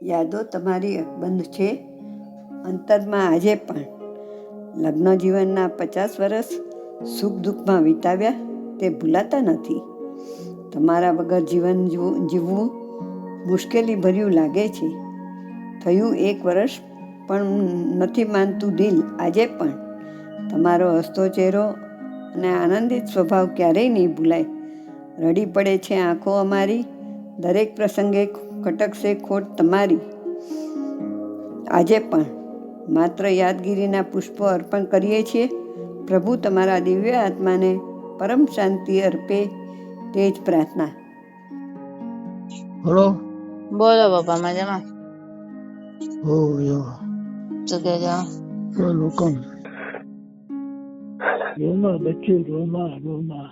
યાદો તમારી અકબંધ છે અંતરમાં આજે પણ. લગ્ન જીવનના 50 વર્ષ સુખ દુઃખમાં વિતાવ્યા તે ભૂલાતા નથી. તમારા વગર જીવન જીવવું મુશ્કેલી ભર્યું લાગે છે. થયું 1 વર્ષ પણ નથી માનતું દિલ આજે પણ. તમારો હસતો ચહેરો અને આનંદિત સ્વભાવ ક્યારેય નહીં ભૂલાય. રડી પડે છે આંખો અમારી, દરેક પ્રસંગે ખટકશે ખોટ તમારી. આજે પણ માત્ર યાદગીરીના પુષ્પો અર્પણ કરીએ છીએ. પ્રભુ તમારા દિવ્ય આત્માને પરમ શાંતિ અર્પે, તે જ પ્રાર્થના. બોલો. બોલો બાપા મજામાં? હો યો શું કે છો? લોકોમ રોમા બચ્ચું રોમા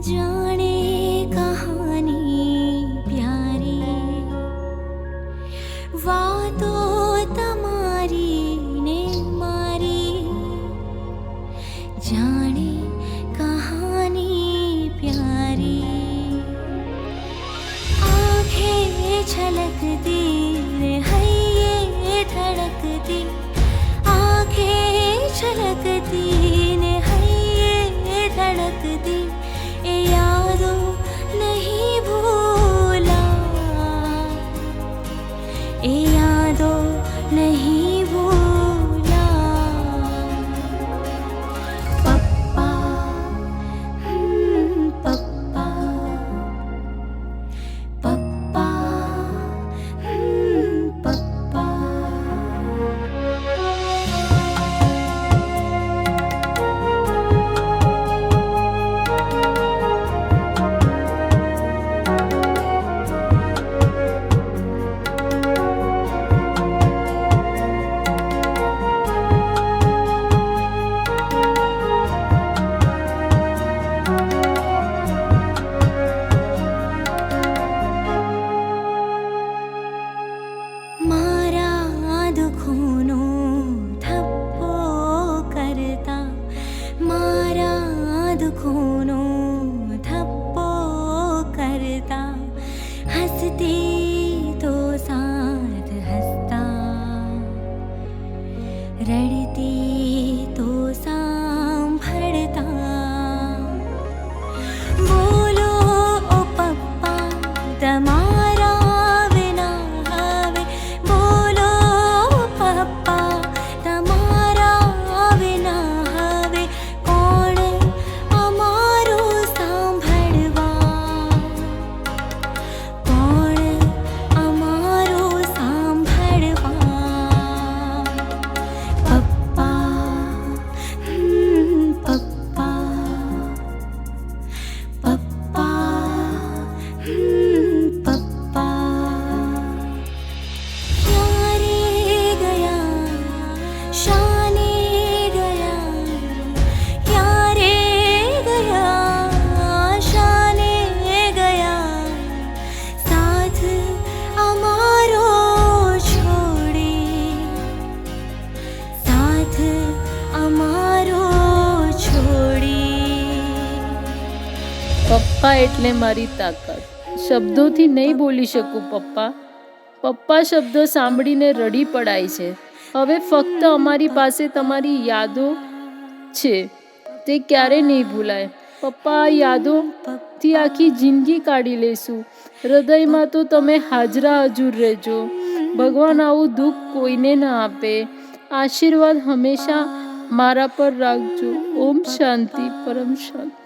जाने कहानी प्यारी वातो तमारी ने मारी जाने कहानी प्यारी आंखें छलकती ने हये धड़कती आंखें छलकती ने हये धड़कती यादों नहीं भूला यादों नहीं भूला पप्पा पप्पा पप्पा પપ્પા એટલે મારી તાકાત. શબ્દોથી નહીં બોલી શકું પપ્પા. પપ્પા શબ્દો સાંભળીને રડી પડાય છે. હવે ફક્ત અમારી પાસે તમારી યાદો છે, તે ક્યારે નહીં ભૂલાય. પપ્પા, આ યાદોથી આખી જિંદગી કાઢી લેશું. હૃદયમાં તો તમે હાજરા હજુર રહેજો. ભગવાન આવું દુઃખ કોઈને ના આપે. આશીર્વાદ હંમેશા મારા પર રાખજો. ઓમ શાંતિ, પરમ શાંતિ.